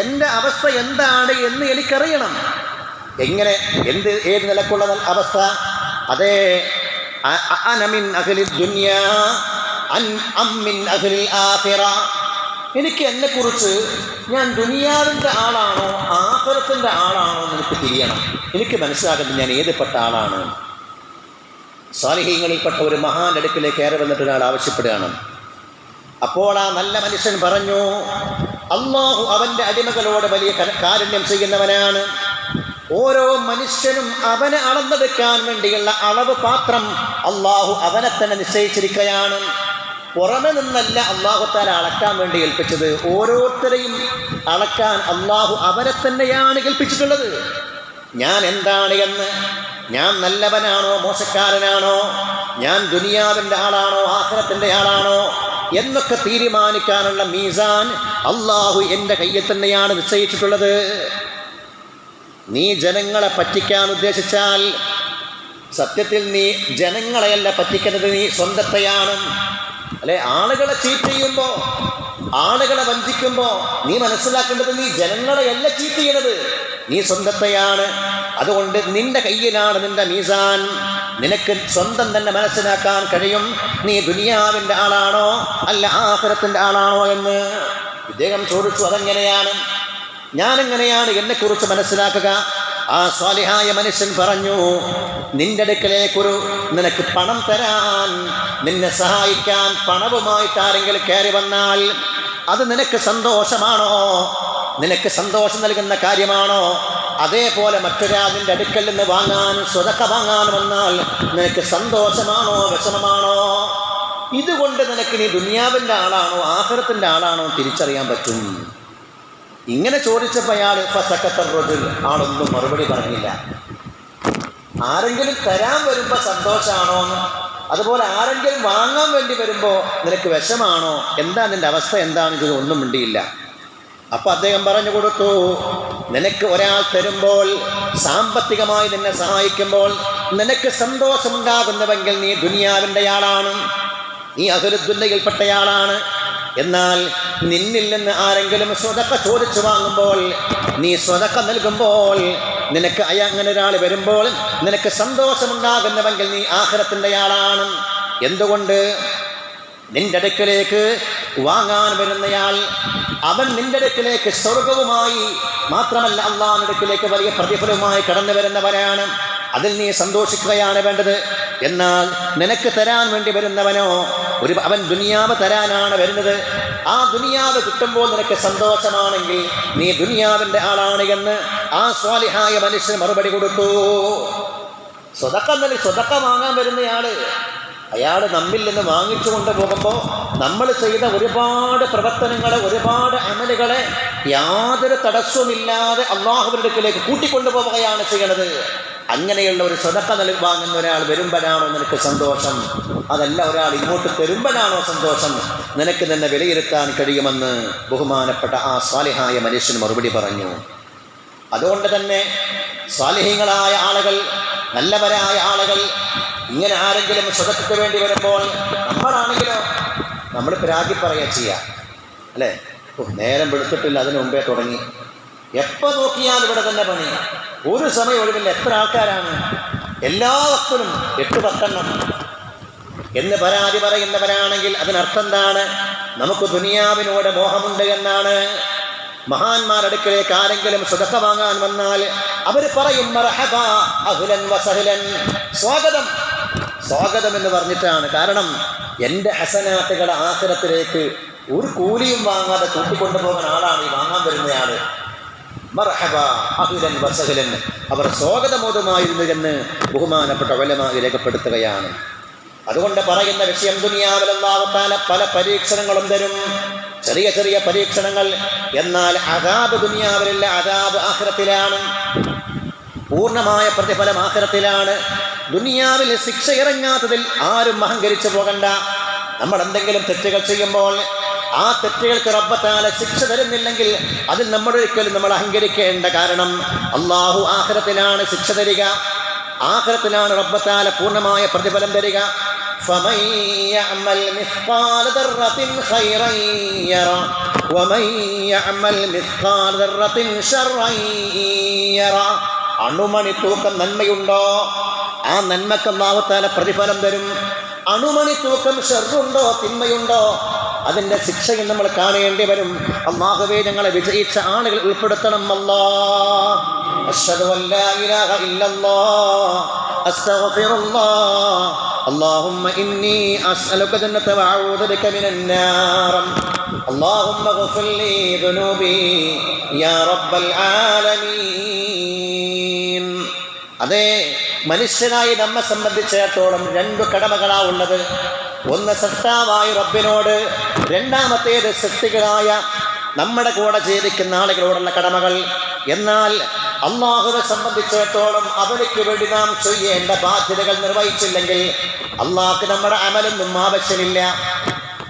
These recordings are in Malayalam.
എൻ്റെ അവസ്ഥ എന്താണ് എന്ന് എനിക്കറിയണം. എങ്ങനെ, ഏത് നിലക്കുള്ള അവസ്ഥ? അതേ, അന മിൻ അഹ്ലി ദുനിയാ അം മിൻ അഹ്ലി ആഖിറ. എനിക്ക് എന്നെക്കുറിച്ച് ഞാൻ ദുനിയാവിൻ്റെ ആളാണോ ആഖിറത്തിൻ്റെ ആളാണോ എന്ന് എനിക്ക് തിരിയണം. എനിക്ക് മനസ്സിലാകുന്നത് ഞാൻ ഏതുപെട്ട ആളാണ്. സാലിഹീങ്ങളിൽപ്പെട്ട ഒരു മഹാന്റെ അടുക്കിലേക്ക് കയറി വന്നിട്ട് ഒരാൾ ആവശ്യപ്പെടുകയാണ്. അപ്പോൾ ആ നല്ല മനുഷ്യൻ പറഞ്ഞു, അല്ലാഹു അവൻ്റെ അടിമകളോട് വലിയ കാരുണ്യം ചെയ്യുന്നവനാണ്. ഓരോ മനുഷ്യനും അവനെ അളന്നെടുക്കാൻ വേണ്ടിയുള്ള അളവ് പാത്രം അല്ലാഹു അവനെ തന്നെ നിശ്ചയിച്ചിരിക്കുകയാണ്. പുറമെ നിന്നല്ല അല്ലാഹു തആല അളക്കാൻ വേണ്ടി ഏൽപ്പിച്ചത്. ഓരോരുത്തരെയും അളക്കാൻ അല്ലാഹു അവനെ തന്നെയാണ് ഏൽപ്പിച്ചിട്ടുള്ളത്. ഞാൻ എന്താണ് എന്ന്, ഞാൻ നല്ലവനാണോ മോശക്കാരനാണോ, ഞാൻ ദുനിയാവിൻ്റെ ആളാണോ ആഖിറത്തിൻ്റെ ആളാണോ എന്നൊക്കെ തീരുമാനിക്കാനുള്ള മീസാൻ അല്ലാഹു എൻ്റെ കയ്യിൽ തന്നെയാണ് നിശ്ചയിച്ചിട്ടുള്ളത്. നീ ജനങ്ങളെ പറ്റിക്കാൻ ഉദ്ദേശിച്ചാൽ സത്യത്തിൽ നീ ജനങ്ങളെയല്ല പറ്റിക്കുന്നത്, നീ സ്വന്തത്തെയാണ്. അല്ലെ, ആളുകളെ ചീറ്റ് ചെയ്യുമ്പോൾ, ആളുകളെ വഞ്ചിക്കുമ്പോൾ നീ മനസ്സിലാക്കേണ്ടത് നീ ജനങ്ങളെയല്ല ചീറ്റ് ചെയ്യണത്, നീ സ്വന്തത്തെയാണ്. അതുകൊണ്ട് നിന്റെ കയ്യിലാണ് നിന്റെ മീസാൻ. നിനക്ക് സ്വന്തം തന്നെ മനസ്സിലാക്കാൻ കഴിയും നീ ദുനിയാവിൻ്റെ ആളാണോ അല്ല ആഖിറത്തിൻ്റെ ആളാണോ എന്ന്. ഇദ്ദേഹം ചോദിച്ചു, അതെങ്ങനെയാണ്, ഞാനെങ്ങനെയാണ് എന്നെക്കുറിച്ച് മനസ്സിലാക്കുക? ആ സ്വാലിഹായ മനുഷ്യൻ പറഞ്ഞു, നിന്റെ അടുക്കലേക്കൊരു നിനക്ക് പണം തരാൻ, നിന്നെ സഹായിക്കാൻ പണവുമായിട്ട് ആരെങ്കിലും കയറി വന്നാൽ അത് നിനക്ക് സന്തോഷമാണോ, നിനക്ക് സന്തോഷം നൽകുന്ന കാര്യമാണോ? അതേപോലെ മറ്റൊരാൾ നിന്റെ അടുക്കൽ നിന്ന് വാങ്ങാൻ, സ്വതക്ക വാങ്ങാൻ വന്നാൽ നിനക്ക് സന്തോഷമാണോ വിഷമമാണോ? ഇതുകൊണ്ട് നിനക്ക് നീ ദുനിയാവിൻ്റെ ആളാണോ ആഖിറത്തിൻ്റെ ആളാണോ തിരിച്ചറിയാൻ പറ്റും. ഇങ്ങനെ ചോദിച്ചപ്പോൾ ആളൊന്നും മറുപടി പറഞ്ഞില്ല. ആരെങ്കിലും തരാൻ വരുമ്പോൾ സന്തോഷമാണോ, അതുപോലെ ആരെങ്കിലും വാങ്ങാൻ വേണ്ടി വരുമ്പോൾ നിനക്ക് വിഷമാണോ, എന്താ നിൻ്റെ അവസ്ഥ എന്താണെന്ന് ചോദിച്ചാൽ ഒന്നും മിണ്ടിയില്ല. അപ്പം അദ്ദേഹം പറഞ്ഞു കൊടുത്തു, നിനക്ക് ഒരാൾ തരുമ്പോൾ, സാമ്പത്തികമായി നിന്നെ സഹായിക്കുമ്പോൾ നിനക്ക് സന്തോഷമുണ്ടാകുന്നുവെങ്കിൽ നീ ദുനിയാവിൻ്റെ ആളാണ്, നീ അഹ്ലുദ്ദുനിയയിൽപ്പെട്ടയാളാണ്. എന്നാൽ നിന്നിൽ നിന്ന് ആരെങ്കിലും സ്വതക്ക ചോദിച്ചു വാങ്ങുമ്പോൾ, നീ സ്വതക്ക നൽകുമ്പോൾ, നിനക്ക് അങ്ങനെ ഒരാൾ വരുമ്പോൾ നിനക്ക് സന്തോഷമുണ്ടാകുന്നുവെങ്കിൽ നീ ആഖിറത്തിൻ്റെ ആളാണ്. എന്തുകൊണ്ട്? നിന്റെ അടുക്കലേക്ക് വാങ്ങാൻ വരുന്നയാൾ അവൻ നിന്റെ അടുക്കലേക്ക് സ്വർഗവുമായി മാത്രമല്ല അള്ളാഹുവിന്റെ അടുക്കലേക്ക് വലിയ പ്രതിഫലവുമായി കടന്നു വരുന്നവനാണ്. അതിൽ നീ സന്തോഷിക്കുകയാണ് വേണ്ടത്. എന്നാൽ നിനക്ക് തരാൻ വേണ്ടി വരുന്നവനോ അവൻ ദുനിയാവ് തരാനാണ് വരുന്നത്. ആ ദുനിയാവ് കിട്ടുമ്പോൾ നിനക്ക് സന്തോഷമാണെങ്കിൽ നീ ദുനിയാവിൻ്റെ ആളാണ് എന്ന് ആ സ്വാലിഹായ മനുഷ്യന് മറുപടി കൊടുത്തു. സ്വതക്ക വാങ്ങാൻ വരുന്നയാള് അയാൾ നമ്മിൽ നിന്ന് വാങ്ങിച്ചു കൊണ്ടുപോകുമ്പോൾ നമ്മൾ ചെയ്ത ഒരുപാട് പ്രവർത്തനങ്ങളെ, ഒരുപാട് അമലുകളെ യാതൊരു തടസ്സവുമില്ലാതെ അള്ളാഹുവിന്റെ അടുക്കലേക്ക് കൂട്ടിക്കൊണ്ടുപോവുകയാണ് ചെയ്യണത്. അങ്ങനെയുള്ള ഒരു സ്വതക്ക വാങ്ങുന്ന ഒരാൾ വരുമ്പോഴാണോ നിനക്ക് സന്തോഷം, അതല്ല ഒരാൾ ഇങ്ങോട്ട് തരുമ്പോഴാണോ സന്തോഷം, നിനക്ക് തന്നെ വിലയിരുത്താൻ കഴിയുമെന്ന് ബഹുമാനപ്പെട്ട ആ സ്വാലിഹായ മനുഷ്യൻ മറുപടി പറഞ്ഞു. അതുകൊണ്ട് തന്നെ സ്വാലിഹീങ്ങളായ ആളുകൾ, നല്ലവരായ ആളുകൾ ഇങ്ങനെ ആരെങ്കിലും സ്വതക്കു വേണ്ടി വരുമ്പോൾ നമ്മളാണെങ്കിലോ നമ്മൾ പ്രാഗി പറയുക ചെയ്യുക, അല്ലേ? നേരം വെളുത്തിട്ടില്ല, അതിന് മുമ്പേ തുടങ്ങി, എപ്പോൾ നോക്കിയാൽ ഇവിടെ തന്നെ പണി, ഒരു സമയം ഒഴിവില്ല. എത്ര ആൾക്കാരാണ് എല്ലാ വക്തിലും 8-10 എണ്ണം എന്ന് പരാതി പറയുന്നവരാണെങ്കിൽ അതിനർത്ഥം എന്താണ്? നമുക്ക് ദുനിയാവിനോട് മോഹമുണ്ട് എന്നാണ്. മഹാന്മാരുടെ അടുക്കലേക്ക് ആരെങ്കിലും സ്വതക്ക വാങ്ങാൻ വന്നാൽ അവർ പറയും മർഹബ അഹ്ലൻ വസഹ്ലൻ, സ്വാഗതം സ്വാഗതം എന്ന് പറഞ്ഞിട്ടാണ്. കാരണം എൻ്റെ ഹസനാത്തുകളെ ആഖിറത്തിലേക്ക് ഒരു കൂലിയും വാങ്ങാതെ കൂട്ടിക്കൊണ്ടുപോകുന്ന ആളാണ് ഈ വാങ്ങാൻ വരുന്നയാൾ. മർഹബ അഹ്ലൻ വസഹ്ലൻ, അവർ സ്വാഗതമോദമായിരുന്നു എന്ന് ബഹുമാനപ്പെട്ട ഉലമാ രേഖപ്പെടുത്തുകയാണ്. അതുകൊണ്ട് പറയുന്ന വിഷയം, ദുനിയാവിൽ അല്ലാഹു തആല പല പരീക്ഷണങ്ങളും തരും, ചെറിയ ചെറിയ പരീക്ഷണങ്ങൾ. എന്നാൽ അദാബ് ദുനിയാവിലില്ല, അദാബ് ആഖിറത്തിലാണ്. പൂർണ്ണമായ പ്രതിഫലം ആഖിറത്തിലാണ്. ദുനിയാവിൽ ശിക്ഷ ഇറങ്ങാത്തതിൽ ആരും അഹങ്കരിച്ചു പോകണ്ട. നമ്മൾ എന്തെങ്കിലും തെറ്റുകൾ ചെയ്യുമ്പോൾ ആ തെറ്റുകൾക്ക് റബ്ബ് തആല ശിക്ഷ തരുന്നില്ലെങ്കിൽ അതിൽ നമ്മൾ അഹങ്കരിക്കേണ്ട. കാരണം അല്ലാഹു ആഖിറത്തിലാണ് ശിക്ഷ തരിക, ആഖിറത്തിലാണ് റബ്ബ് തആല പൂർണ്ണമായ പ്രതിഫലം തരിക. فمن يعمل مثقال ذرة خيرا يره ومن يعمل مثقال ذرة شرا يره. അണുമണി തൂക്കം നന്മയുണ്ടോ, ആ നന്മക്ക് അല്ലാഹു തആല പ്രതിഫലം തരും. അണുമണി തൂക്കം ഷർറുണ്ടോ, തിന്മയുണ്ടോ, അതിന്റെ ശിക്ഷയും നമ്മൾ കാണേണ്ടി വരും. അല്ലാഹുവേ, ഞങ്ങളെ വിജയിച്ച ആളുകൾ ഉൾപ്പെടുത്തണം. അല്ലാഹ് അശ്ഹദു അല്ലാ ഇലാഹ ഇല്ലല്ലാഹ് അസ്തഗ്ഫിറുല്ലാഹ് اللهم إني أسألك الجنة وأعوذ بك من النار اللهم اغفر لي ذنوبي يا رب العالمين. അതേ, മനുഷ്യനായി നമ്മെ സംബന്ധിച്ചിടത്തോളം 2 കടമകളാണ് ഉള്ളത്. ഒന്ന് സൃഷ്ടാവായ റബ്ബിനോട്, രണ്ടാമത്തേത് സൃഷ്ടികളായ നമ്മുടെ കൂടെ ജീവിക്കുന്ന ആളുകളോടുള്ള കടമകൾ. എന്നാൽ അള്ളാഹുവെ സംബന്ധിച്ചിടത്തോളം അവർക്ക് വേണ്ടി നാം ചെയ്യേണ്ട ബാധ്യതകൾ നിർവഹിച്ചില്ലെങ്കിൽ അള്ളാഹ്ക്ക് നമ്മുടെ അമലൊന്നും ആവശ്യമില്ല.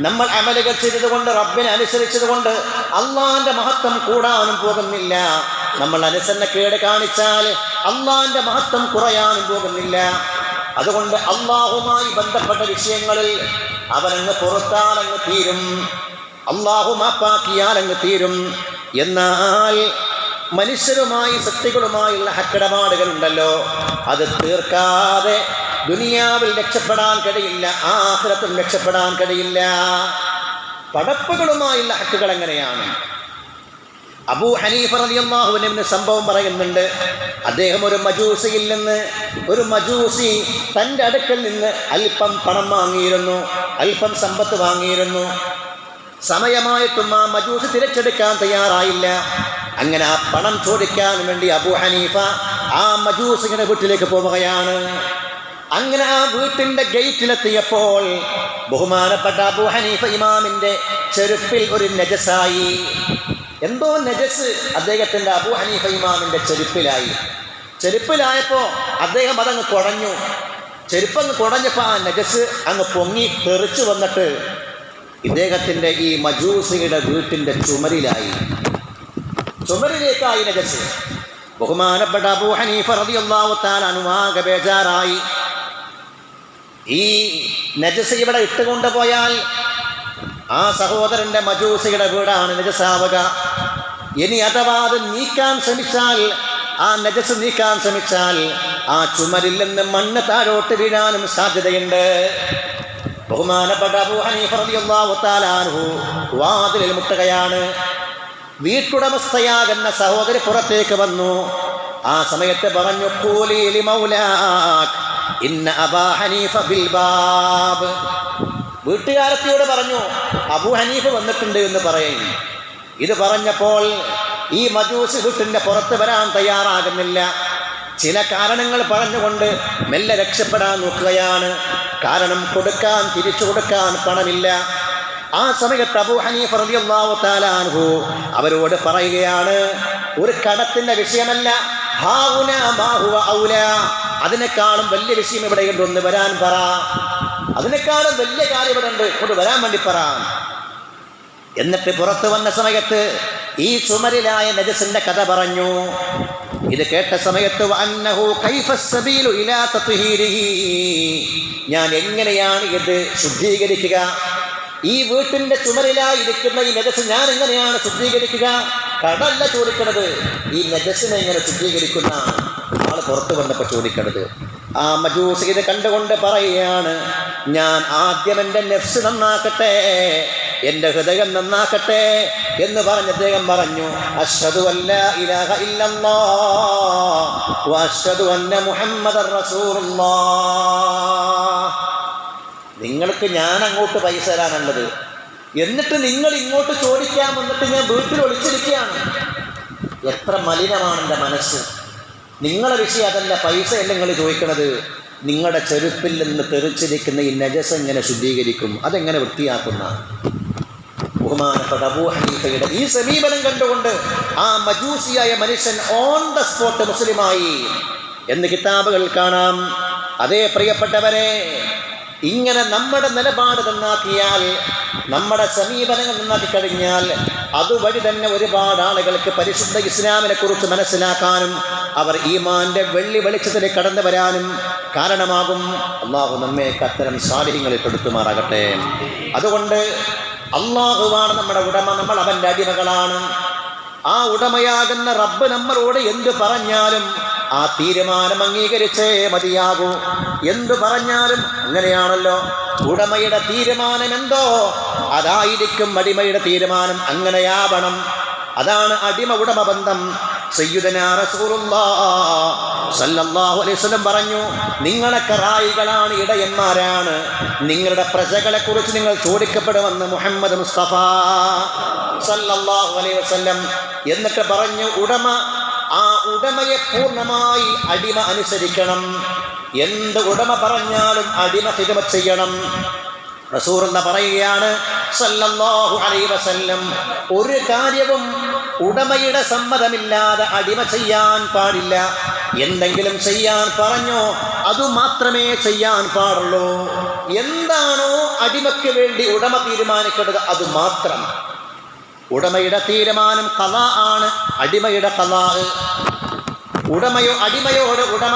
നമ്മൾ അമലുകൾ ചെയ്തതുകൊണ്ട്, റബ്ബിനെ അനുസരിച്ചതുകൊണ്ട് അള്ളാഹിന്റെ മഹത്വം കൂടാനും പോകുന്നില്ല. നമ്മൾ അനുസരണക്കേട് കാണിച്ചാൽ അള്ളാഹിന്റെ മഹത്വം കുറയാനും പോകുന്നില്ല. അതുകൊണ്ട് അള്ളാഹുമായി ബന്ധപ്പെട്ട വിഷയങ്ങളിൽ അവനങ്ങ് പുറത്താലങ്ങ് തീരും, അള്ളാഹു മാപ്പാക്കിയാലങ്ങ് തീരും. എന്നാൽ മനുഷ്യരുമായി സൃഷ്ടികളുമായുള്ള ഹക്കിടപാടുകളുണ്ടല്ലോ, അത് തീർക്കാതെ ദുനിയാവിൽ രക്ഷപ്പെടാൻ കഴിയില്ല, ആഖിറത്തിൽ രക്ഷപ്പെടാൻ കഴിയില്ല. പടപ്പുകളുമായുള്ള ഹക്കുകൾ എങ്ങനെയാണ്? അബൂ ഹനീഫ റളിയല്ലാഹു അൻഹു സംഭവം പറയുന്നുണ്ട്. അദ്ദേഹം ഒരു മജൂസിയിൽ നിന്ന്, ഒരു മജൂസി തൻ്റെ അടുക്കൽ നിന്ന് അല്പം പണം വാങ്ങിയിരുന്നു, അല്പം സമ്പത്ത് വാങ്ങിയിരുന്നു. സമയമായിട്ടും ആ മജൂസി തിരിച്ചെടുക്കാൻ തയ്യാറായില്ല. അങ്ങനെ ആ പണം ചോദിക്കാൻ വേണ്ടി അബൂ ഹനീഫ ആ മജൂസിയുടെ വീട്ടിലേക്ക് പോവുകയാണ്. അങ്ങനെ ആ വീട്ടിൻ്റെ ഗേറ്റിലെത്തിയപ്പോൾ ബഹുമാനപ്പെട്ട അബൂ ഹനീഫ ഇമാമിൻ്റെ ചെരുപ്പിൽ ഒരു നജസായി. എന്തോ നജസ് അദ്ദേഹത്തിൻ്റെ അബൂ ഹനീഫ ഇമാമിൻ്റെ ചെരുപ്പിലായപ്പോൾ അദ്ദേഹം അതങ്ങ് കുടഞ്ഞു. ചെരുപ്പങ്ങ് കുടഞ്ഞപ്പോൾ ആ നജസ് അങ്ങ് പൊങ്ങി തെറിച്ചു വന്നിട്ട് ഇദ്ദേഹത്തിൻ്റെ ഈ മജൂസിയുടെ വീട്ടിൻ്റെ ചുമരിലേക്കായി നജസ്. ബഹുമാനപ്പെട്ട അബൂ ഹനീഫ റളിയല്ലാഹു തആല അൻഹു ആകെ ബേജാറായി. ഈ നജസ് ഇവിടെ ഇട്ടുകൊണ്ട് പോയാൽ ആ സഹോദരൻ്റെ മജൂസിയുടെ വീടാണ് നജസാവുക. ഇനി അഥവാ അത് നീക്കാൻ ശ്രമിച്ചാൽ, ആ നജസ് നീക്കാൻ ശ്രമിച്ചാൽ ആ ചുമരിൽ നിന്ന് മണ്ണ് താഴോട്ട് വീഴാനും സാധ്യതയുണ്ട്. ബഹുമാനപ്പെട്ട അബൂ ഹനീഫ റളിയല്ലാഹു തആല അൻഹു വാതിലിൽ മുട്ടുകയാണ്. വീട്ടുടമസ്ഥയാകുന്ന സഹോദരി പുറത്തേക്ക് വന്നു. ആ സമയത്ത് പറഞ്ഞു, ഖൂലി ലിമൗലാക് ഇന്ന അബാ ഹനീഫ ബിൽ ബാബ്. വീട്ടുകാരത്തിയോട് പറഞ്ഞു, അബൂ ഹനീഫ വന്നിട്ടുണ്ട് എന്ന് പറയും. ഇത് പറഞ്ഞപ്പോൾ ഈ മജൂസ് വീട്ടിൻ്റെ പുറത്ത് വരാൻ തയ്യാറാകുന്നില്ല. ചില കാരണങ്ങൾ പറഞ്ഞുകൊണ്ട് മെല്ലെ രക്ഷപ്പെടാൻ നോക്കുകയാണ്. കാരണം തിരിച്ചു കൊടുക്കാൻ പണമില്ല. ആ സമയത്ത് അബൂ ഹനീഫ റളിയല്ലാഹു തആല അൻഹു അവരോട് പറയുകയാണ്, ഒരു കടത്തിൻ്റെ വിഷയമല്ല, ഹാഉനാ മാ ഹുവ ഔലാ, അതിനേക്കാളും വലിയ വിഷയം ഇവിടെയുണ്ട്, ഒന്ന് വരാൻ പറ. അതിനേക്കാളും വലിയ കാര്യം ഇവിടെ ഉണ്ട്, കൊണ്ട് വരാൻ വേണ്ടി പറ. എന്നിട്ട് പുറത്തു വന്ന സമയത്ത് ഈ ചുമരിലായ നജസിന്റെ കഥ പറഞ്ഞു. ഇത് കേട്ട സമയത്ത് വഅന്നഹു കൈഫ സബീലു ഇലാ തത്ഹീരിഹി, ഞാൻ എങ്ങനെയാണ് ഇത് ശുദ്ധീകരിക്കുക? ഈ വീട്ടിന്റെ ചുമരിലായിരിക്കുന്ന ഈ നജസ് ഞാൻ എങ്ങനെയാണ് ശുദ്ധീകരിക്കുക? കടല്ല ചോദിക്കണത്, ഈ നജസിനെ എങ്ങനെ ശുദ്ധീകരിക്കുന്ന ആള് പുറത്തു വന്നപ്പോൾ ചോദിക്കണത്. ആ മജൂസ് ഇത് കണ്ടുകൊണ്ട് പറയുകയാണ്, ഞാൻ ആദ്യം എൻ്റെ നെഫ്സ് നന്നാക്കട്ടെ, എൻ്റെ ഹൃദയം നന്നാക്കട്ടെ എന്ന് പറഞ്ഞ് അദ്ദേഹം പറഞ്ഞു, അശ്ഹദു അല്ലാ ഇലാഹ ഇല്ലല്ലാഹ് വ അശ്ഹദു അന്ന മുഹമ്മദർ റസൂലുള്ളാഹ്. നിങ്ങൾക്ക് ഞാൻ അങ്ങോട്ട് പൈസ തരാനുള്ളത്, എന്നിട്ട് നിങ്ങൾ ഇങ്ങോട്ട് ചോദിക്കാൻ വന്നിട്ട് ഞാൻ വീട്ടിൽ ഒളിച്ചിരിക്കുകയാണ്. എത്ര മലിനമാണ് എൻ്റെ മനസ്സ്. നിങ്ങളെ വിഷയം അതല്ല, പൈസ അല്ല നിങ്ങൾ ചോദിക്കണത്. നിങ്ങളുടെ ചെരുപ്പിൽ നിന്ന് തെറിച്ചിരിക്കുന്ന ഈ നജസ് എങ്ങനെ ശുദ്ധീകരിക്കും, അതെങ്ങനെ വൃത്തിയാക്കുന്ന? ബഹുമാനപ്പെട്ട അബൂ ഹനീഫയുടെ ഈ സമീപനം കണ്ടുകൊണ്ട് ആ മജൂസിയായ മനുഷ്യൻ ഓൺ ദ സ്പോട്ട് മുസ്ലിമായി എന്ന് കിതാബുകൾ കാണാം. അതേ പ്രിയപ്പെട്ടവരെ, ഇങ്ങനെ നമ്മുടെ നിലപാട് നന്നാക്കിയാൽ, നമ്മുടെ സമീപനങ്ങൾ നന്നാക്കി കഴിഞ്ഞാൽ അതുവഴി തന്നെ ഒരുപാട് ആളുകൾക്ക് പരിശുദ്ധ ഇസ്ലാമിനെ കുറിച്ച് മനസ്സിലാക്കാനും അവർ ഈമാന്റെ വെള്ളി വെളിച്ചത്തിലേക്ക് കടന്നു വരാനും കാരണമാകും. അള്ളാഹു നമ്മെ അത്തരം സാലിഹ്യങ്ങളിൽ പെടുത്തുമാറാകട്ടെ. അതുകൊണ്ട് അള്ളാഹുവാണ് നമ്മുടെ ഉടമ, നമ്മൾ അവൻ്റെ അടിമകളാണ്. ആ ഉടമയാകുന്ന റബ്ബ് നമ്മളോട് എന്ത് പറഞ്ഞാലും ആ തീരുമാനം അംഗീകരിച്ചേ മതിയാകൂ. എന്തു പറഞ്ഞാലും അങ്ങനെയാണല്ലോ, ഉടമയുടെ തീരുമാനം എന്തോ അതായിരിക്കും അടിമയുടെ തീരുമാനം, അങ്ങനെയാവണം. അതാണ് അടിമ ഉടമ ബന്ധം. സയ്യിദുനാ റസൂലുള്ളാഹി സ്വല്ലല്ലാഹു അലൈഹി വസല്ലം പറഞ്ഞു, നിങ്ങളൊക്കെ റായികളാണ്, ഇടയന്മാരാണ്, നിങ്ങളുടെ പ്രജകളെ കുറിച്ച് നിങ്ങൾ ചോദിക്കപ്പെടുമെന്ന് മുഹമ്മദ് മുസ്തഫ സല്ലല്ലാഹു അലൈഹി വസല്ലം. എന്നിട്ട് പറഞ്ഞു, ആ ഉടമയെ പൂർണ്ണമായി അടിമ അനുസരിക്കണം. എന്ത് ഉടമ പറഞ്ഞാലും അടിമ ഖിദ്മത്ത് ചെയ്യണം. റസൂലുള്ള പറയുകയാണ് സല്ലല്ലാഹു അലൈഹി വസല്ലം, ഒരു കാര്യവും ഉടമയുടെ സമ്മതമില്ലാതെ അടിമ ചെയ്യാൻ പാടില്ല. എന്തെങ്കിലും ചെയ്യാൻ പറഞ്ഞോ അത് മാത്രമേ ചെയ്യാൻ പാടുള്ളൂ. എന്താണോ അടിമയ്ക്ക് വേണ്ടി ഉടമ തീരുമാനിക്കേണ്ടത് അത് മാത്രം. ഉടമയുടെ തീരുമാനം ഖളാ ആണ്, അടിമയുടെ ഖളാ. അടിമയോട് ഉടമ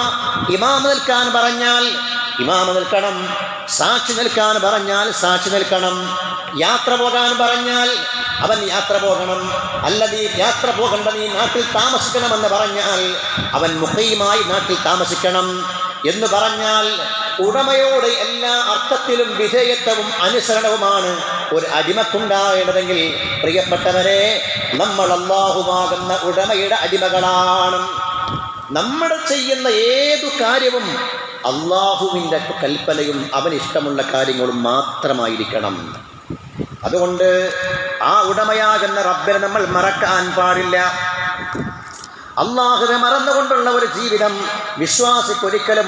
ഇമാമ നിൽക്കാൻ പറഞ്ഞാൽ ഇമാമ നിൽക്കണം, സാക്ഷി നിൽക്കാൻ പറഞ്ഞാൽ സാക്ഷി നിൽക്കണം, യാത്ര പോകാൻ പറഞ്ഞാൽ അവൻ യാത്ര പോകണം. അല്ല, നീ യാത്ര പോകണ്ട, നീ നാട്ടിൽ താമസിക്കണമെന്ന് പറഞ്ഞാൽ അവൻ മുഖീമായി നാട്ടിൽ താമസിക്കണം എന്ന് പറഞ്ഞാൽ ഉടമയോട് എല്ലാ അർത്ഥത്തിലും വിധേയത്വവും അനുസരണവുമാണ് ഒരു അടിമക്കുണ്ടാകേണ്ടതെങ്കിൽ പ്രിയപ്പെട്ടവരെ, നമ്മൾ അല്ലാഹുവാകുന്ന ഉടമയുടെ അടിമകളാണ്. നമ്മൾ ചെയ്യുന്ന ഏതു കാര്യവും അള്ളാഹുവിൻ്റെ കൽപ്പനയും അവനിഷ്ടമുള്ള കാര്യങ്ങളും മാത്രമായിരിക്കണം. അതുകൊണ്ട് ആ ഉടമയാകുന്ന റബ്ബിനെ നമ്മൾ മറക്കാൻ പാടില്ല. അള്ളാഹുവെ മറന്നുകൊണ്ടുള്ള ഒരു ജീവിതം വിശ്വാസിക്കൊരിക്കലും